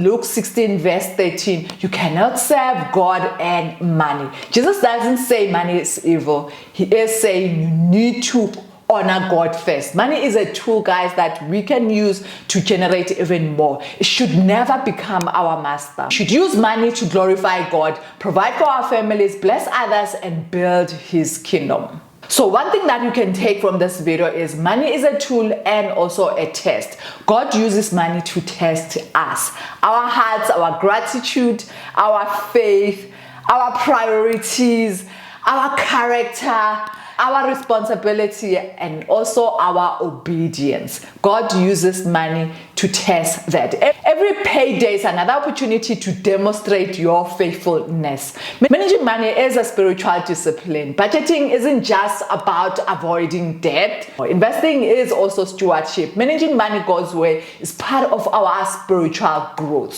Luke 16 verse 13, you cannot serve God and money. Jesus doesn't say money is evil. He is saying you need to honor God first. Money is a tool, guys, that we can use to generate even more. It should never become our master. We should use money to glorify God, provide for our families, bless others, and build His kingdom. So one thing that you can take from this video is money is a tool and also a test. God uses money to test us, our hearts, our gratitude, our faith, our priorities, our character, our responsibility, and also our obedience. God uses money to test that. Every payday is another opportunity to demonstrate your faithfulness. Managing money is a spiritual discipline. Budgeting isn't just about avoiding debt. Investing is also stewardship. Managing money God's way is part of our spiritual growth.